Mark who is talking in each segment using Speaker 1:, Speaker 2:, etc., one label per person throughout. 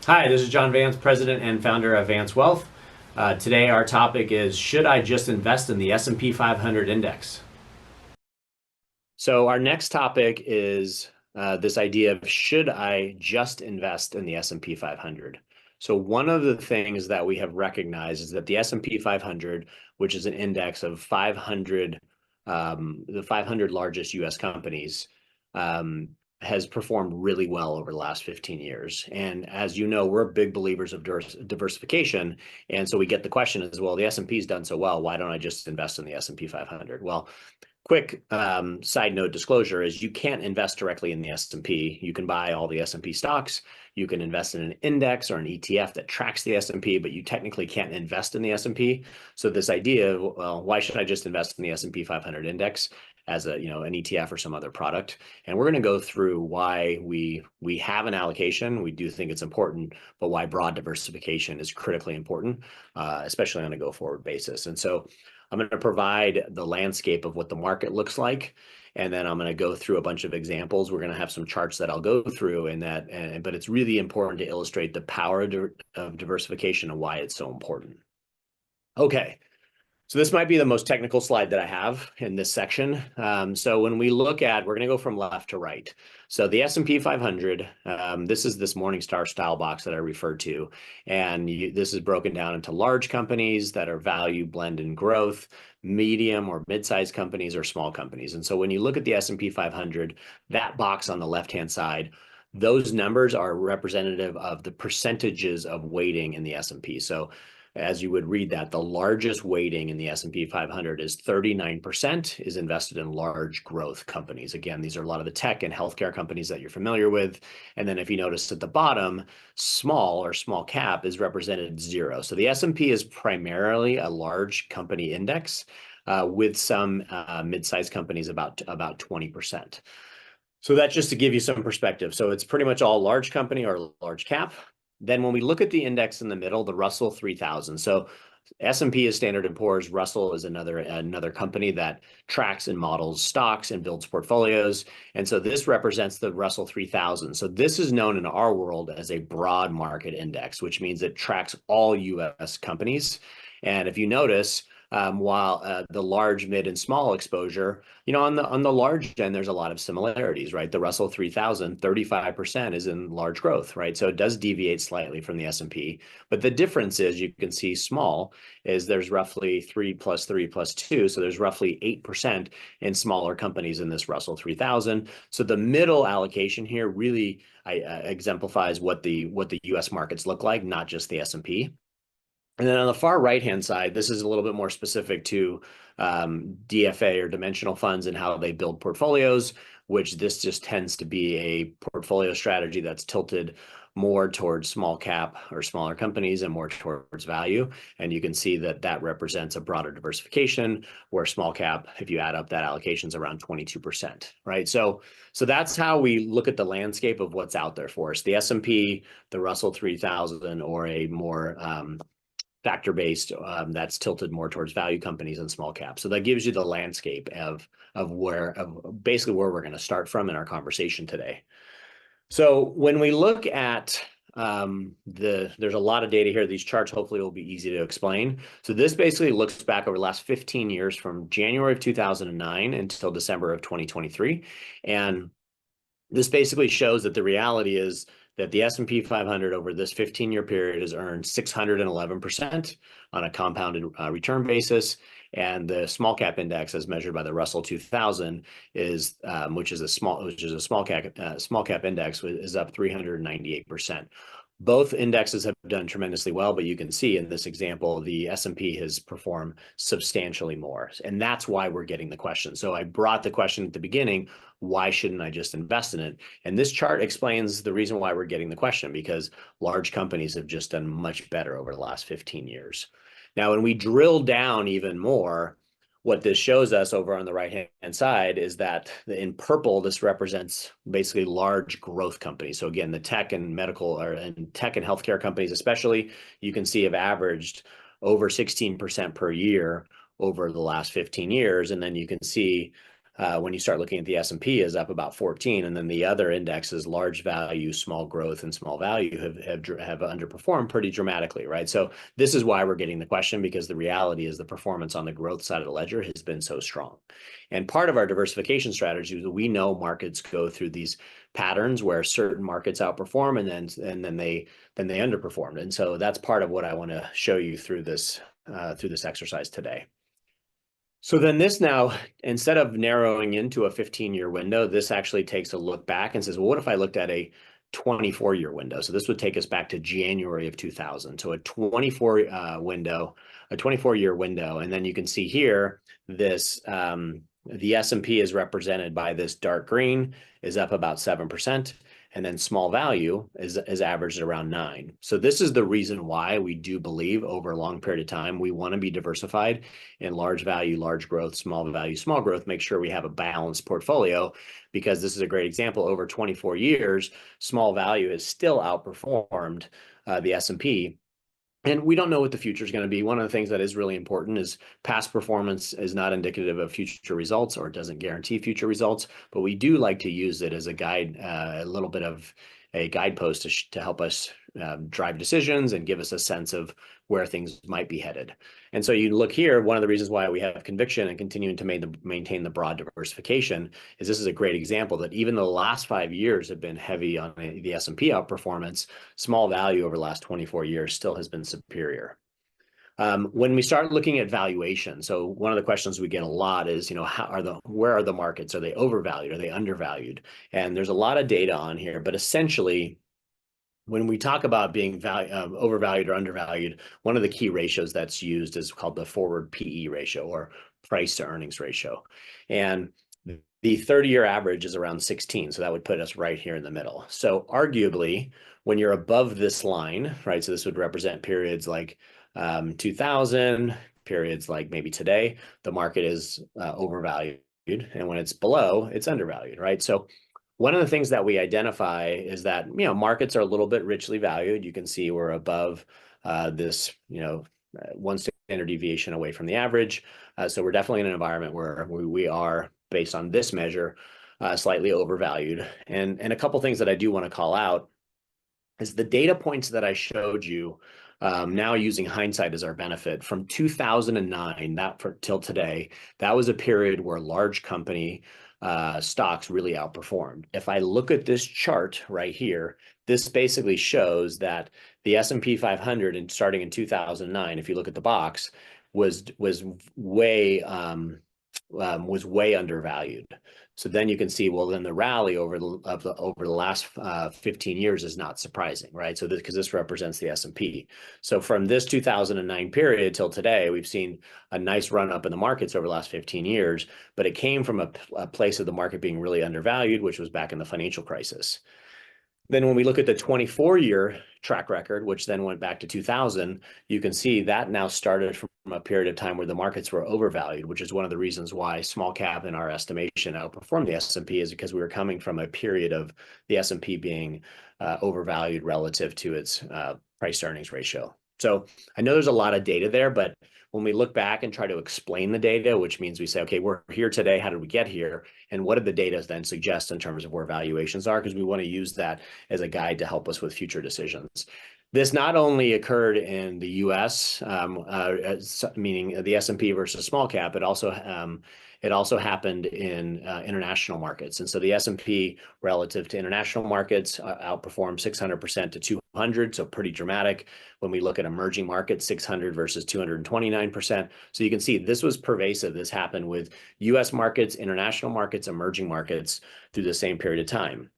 Speaker 1: Hi, this is John Vance, President and founder of Vance Wealth. Today our topic is, should I just invest in the S&P 500 index? So our next topic is this idea of, should I just invest in the S&P 500? So one of the things that we have recognized is that the S&P 500, which is an index of 500, the 500 largest US companies, um, has performed really well over the last 15 years. And as you know, we're big believers of diversification. And so we get the question as well, the S&P's done so well, why don't I just invest in the S&P 500? Well, quick side note disclosure is you can't invest directly in the S&P. You can buy all the S&P stocks. You can invest in an index or an ETF that tracks the S&P, but you technically can't invest in the S&P. So this idea of, well, why should I just invest in the S&P 500 index as a, an ETF or some other product? And we're going to go through why we have an allocation. We do think it's important, but why broad diversification is critically important, especially on a go-forward basis. And so I'm going to provide the landscape of what the market looks like, and then I'm going to go through a bunch of examples. We're going to have some charts that I'll go through in that, but it's really important to illustrate the power of diversification and why it's so important. Okay, so this might be the most technical slide that I have in this section. So when we look at, we're going to go from left to right. So the S&P 500, this is this Morningstar style box that I referred to. And this is broken down into large companies that are value, blend, and growth, medium or mid-sized companies, or small companies. And so when you look at the S&P 500, that box on the left-hand side, those numbers are representative of the percentages of weighting in the S&P. So as you would read that, the largest weighting in the S&P 500 is 39% is invested in large growth companies. Again, these are a lot of the tech and healthcare companies that you're familiar with. And then if you notice at the bottom, small or small cap is represented 0. So the S&P is primarily a large company index with some mid-sized companies about 20%. So that's just to give you some perspective. So it's pretty much all large company or large cap. Then when we look at the index in the middle, the Russell 3000. So S&P is Standard & Poor's. Russell is another company that tracks and models stocks and builds portfolios. And so this represents the Russell 3000. So this is known in our world as a broad market index, which means it tracks all US companies. And if you notice, while the large, mid, and small exposure, on the large end, there's a lot of similarities, right? The Russell 3000, 35% is in large growth, right? So it does deviate slightly from the S&P, but the difference is, you can see small is there's roughly 3 plus 3 plus 2, so there's roughly 8% in smaller companies in this Russell 3000. So the middle allocation here really exemplifies what the U.S. markets look like, not just the S&P. And then on the far right-hand side, this is a little bit more specific to DFA or dimensional funds and how they build portfolios, which this just tends to be a portfolio strategy that's tilted more towards small cap or smaller companies and more towards value. And you can see that that represents a broader diversification, where small cap, if you add up that allocation, is around 22%, right? So that's how we look at the landscape of what's out there for us. The S&P, the Russell 3000, or a more factor-based that's tilted more towards value companies and small caps. So that gives you the landscape of basically where we're going to start from in our conversation today. So when we look at there's a lot of data here. These charts hopefully will be easy to explain. So this basically looks back over the last 15 years from January of 2009 until December of 2023. And this basically shows that the reality is that the S&P 500 over this 15-year period has earned 611% on a compounded return basis. And the small cap index, as measured by the Russell 2000, is which is a small cap index, is up 398%. Both indexes have done tremendously well, but you can see in this example, the S&P has performed substantially more. And that's why we're getting the question. So I brought the question at the beginning, why shouldn't I just invest in it? And this chart explains the reason why we're getting the question, because large companies have just done much better over the last 15 years. Now, when we drill down even more, what this shows us over on the right-hand side is that in purple, this represents basically large growth companies. So again, the tech and tech and healthcare companies especially, you can see have averaged over 16% per year over the last 15 years. And then you can see when you start looking at the S&P, is up about 14, and then the other indexes, large value, small growth, and small value, have underperformed pretty dramatically, right? So this is why we're getting the question, because the reality is the performance on the growth side of the ledger has been so strong. And part of our diversification strategy is we know markets go through these patterns where certain markets outperform and then they underperformed. And so that's part of what I want to show you through this exercise today. So then this now, instead of narrowing into a 15-year window, this actually takes a look back and says, well, what if I looked at a 24-year window? So this would take us back to January of 2000. So a 24-year window. And then you can see here, this the S&P is represented by this dark green, is up about 7%. And then small value is averaged around 9. So this is the reason why we do believe over a long period of time, we want to be diversified in large value, large growth, small value, small growth, make sure we have a balanced portfolio, because this is a great example. Over 24 years, small value has still outperformed the S&P. And we don't know what the future is going to be. One of the things that is really important is past performance is not indicative of future results, or it doesn't guarantee future results, but we do like to use it as a guide, a little bit of a guidepost to help us drive decisions and give us a sense of where things might be headed. And so you look here, one of the reasons why we have conviction and continuing to maintain the broad diversification is this is a great example that even though the last 5 years have been heavy on the S&P outperformance, small value over the last 24 years still has been superior. When we start looking at valuation, so one of the questions we get a lot is, where are the markets? Are they overvalued? Are they undervalued? And there's a lot of data on here, but essentially, when we talk about being overvalued or undervalued, one of the key ratios that's used is called the forward PE ratio, or price to earnings ratio. And the 30-year average is around 16. So that would put us right here in the middle. So arguably, when you're above this line, right, so this would represent periods like 2000, periods like maybe today, the market is overvalued. And when it's below, it's undervalued, right? So one of the things that we identify is that, markets are a little bit richly valued. You can see we're above this, one standard deviation away from the average. So we're definitely in an environment where we are, based on this measure, slightly overvalued. And a couple things that I do want to call out is the data points that I showed you, now using hindsight as our benefit, from 2009 till today, that was a period where large company stocks really outperformed. If I look at this chart right here, this basically shows that the S&P 500, and starting in 2009, if you look at the box, was way undervalued. So then you can see, well, then the rally over the last 15 years is not surprising, right? So because this represents the S&P. So from this 2009 period till today, we've seen a nice run up in the markets over the last 15 years, but it came from a place of the market being really undervalued, which was back in the financial crisis. Then when we look at the 24-year track record, which then went back to 2000, you can see that now started from a period of time where the markets were overvalued, which is one of the reasons why small cap in our estimation outperformed the S&P, is because we were coming from a period of the S&P being overvalued relative to its price to earnings ratio. So I know there's a lot of data there, but when we look back and try to explain the data, which means we say, okay, we're here today, how did we get here? And what did the data then suggest in terms of where valuations are? Because we want to use that as a guide to help us with future decisions. This not only occurred in the U.S., meaning the S&P versus small cap, it also happened in international markets. And so the S&P relative to international markets outperformed 600% to 200, so pretty dramatic. When we look at emerging markets, 600 versus 229%. So you can see this was pervasive. This happened with U.S. markets, international markets, emerging markets through the same period of time.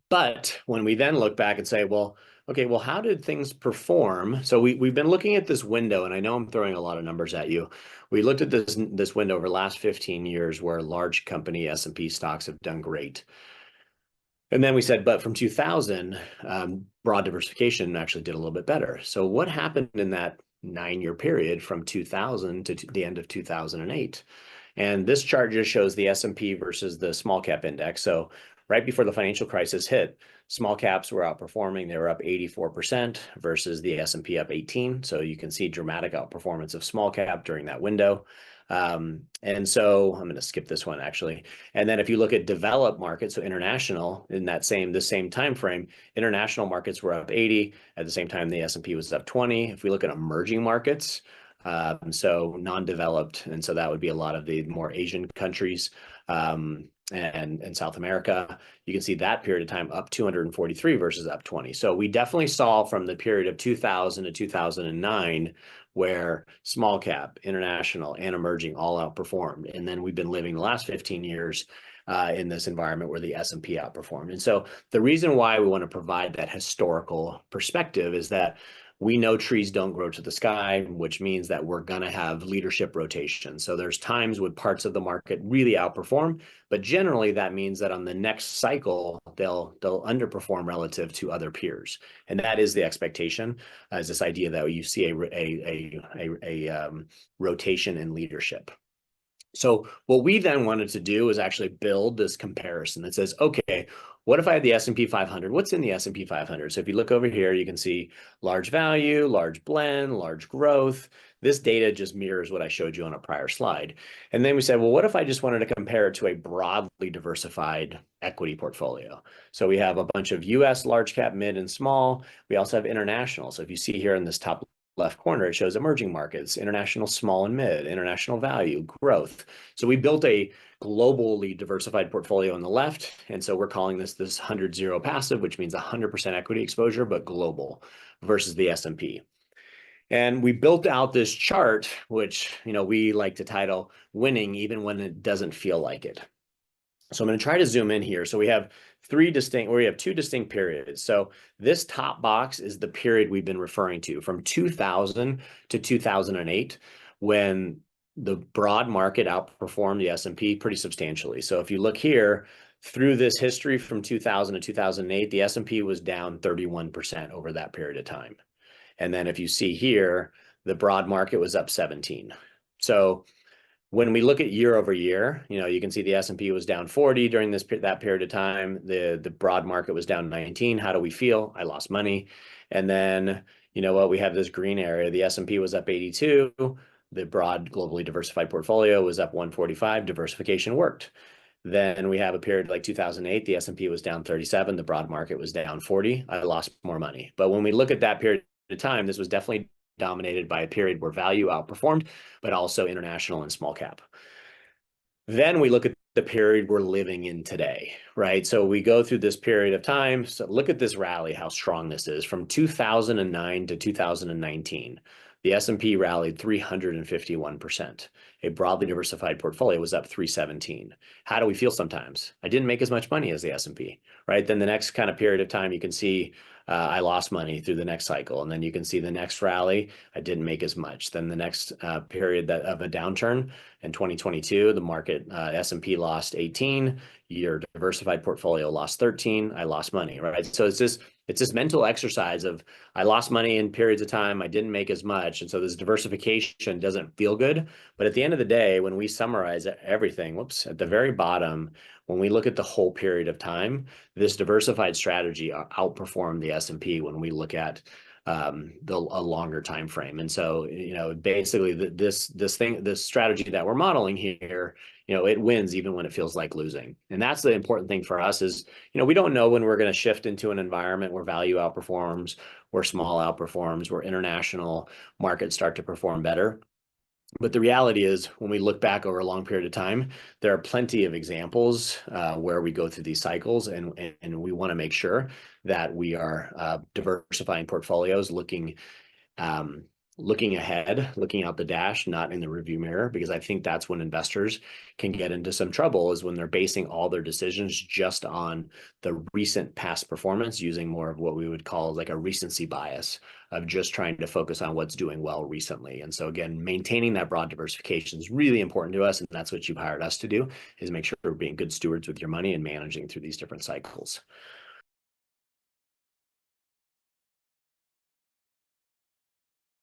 Speaker 1: But when we then look back and say, well, okay, well, how did things perform? So we've been looking at this window, and I know I'm throwing a lot of numbers at you. We looked at this window over the last 15 years where large company S&P stocks have done great. And then we said, but from 2000, broad diversification actually did a little bit better. So what happened in that 9-year period from 2000 to the end of 2008? And this chart just shows the S&P versus the small cap index. So right before the financial crisis hit, small caps were outperforming. They were up 84% versus the S&P up 18. So you can see dramatic outperformance of small cap during that window. And so I'm going to skip this one actually. And then if you look at developed markets, so international, in this same time frame, international markets were up 80. At the same time, the S&P was up 20. If we look at emerging markets, so non-developed, and so that would be a lot of the more Asian countries, and South America, you can see that period of time up 243 versus up 20. So we definitely saw from the period of 2000 to 2009 where small cap, international, and emerging all outperformed. And then we've been living the last 15 years in this environment where the S&P outperformed. And so the reason why we want to provide that historical perspective is that we know trees don't grow to the sky, which means that we're going to have leadership rotation. So there's times when parts of the market really outperform, but generally that means that on the next cycle, they'll underperform relative to other peers. And that is the expectation, is this idea that you see a rotation in leadership. So what we then wanted to do is actually build this comparison that says, okay, what if I had the S&P 500? What's in the S&P 500? So if you look over here, you can see large value, large blend, large growth. This data just mirrors what I showed you on a prior slide. And then we said, well, what if I just wanted to compare it to a broadly diversified equity portfolio? So we have a bunch of US large cap, mid, and small. We also have international. So if you see here in this top left corner, it shows emerging markets, international small and mid, international value, growth. So we built a globally diversified portfolio on the left. And so we're calling this 100-0 passive, which means 100% equity exposure, but global versus the S&P. And we built out this chart, which, we like to title Winning Even When It Doesn't Feel Like It. So I'm going to try to zoom in here. So we have two distinct periods. So this top box is the period we've been referring to from 2000 to 2008, when the broad market outperformed the S&P pretty substantially. So if you look here, through this history from 2000 to 2008, the S&P was down 31% over that period of time. And then if you see here, the broad market was up 17. So when we look at year over year, you can see the S&P was down 40 during that period of time. The broad market was down 19. How do we feel? I lost money. And then, we have this green area. The S&P was up 82. The broad globally diversified portfolio was up 145. Diversification worked. Then we have a period like 2008, the S&P was down 37. The broad market was down 40. I lost more money. But when we look at that period of time, this was definitely dominated by a period where value outperformed, but also international and small cap. Then we look at the period we're living in today, right? So we go through this period of time. So look at this rally, how strong this is. From 2009 to 2019, the S&P rallied 351%. A broadly diversified portfolio was up 317. How do we feel sometimes? I didn't make as much money as the S&P, right? Then the next kind of period of time, you can see I lost money through the next cycle. And then you can see the next rally, I didn't make as much. Then the next period of a downturn in 2022, the market S&P lost 18, your diversified portfolio lost 13, I lost money, right? So it's this mental exercise of I lost money in periods of time, I didn't make as much. And so this diversification doesn't feel good. But at the end of the day, when we summarize everything, at the very bottom, when we look at the whole period of time, this diversified strategy outperformed the S&P when we look at a longer time frame. And so, basically this strategy that we're modeling here, it wins even when it feels like losing. And that's the important thing for us is, we don't know when we're going to shift into an environment where value outperforms, where small outperforms, where international markets start to perform better. But the reality is, when we look back over a long period of time, there are plenty of examples where we go through these cycles, and we want to make sure that we are diversifying portfolios, looking ahead, looking out the dash, not in the review mirror, because I think that's when investors can get into some trouble, is when they're basing all their decisions just on the recent past performance, using more of what we would call like a recency bias of just trying to focus on what's doing well recently. And so again, maintaining that broad diversification is really important to us. And that's what you've hired us to do, is make sure we're being good stewards with your money and managing through these different cycles.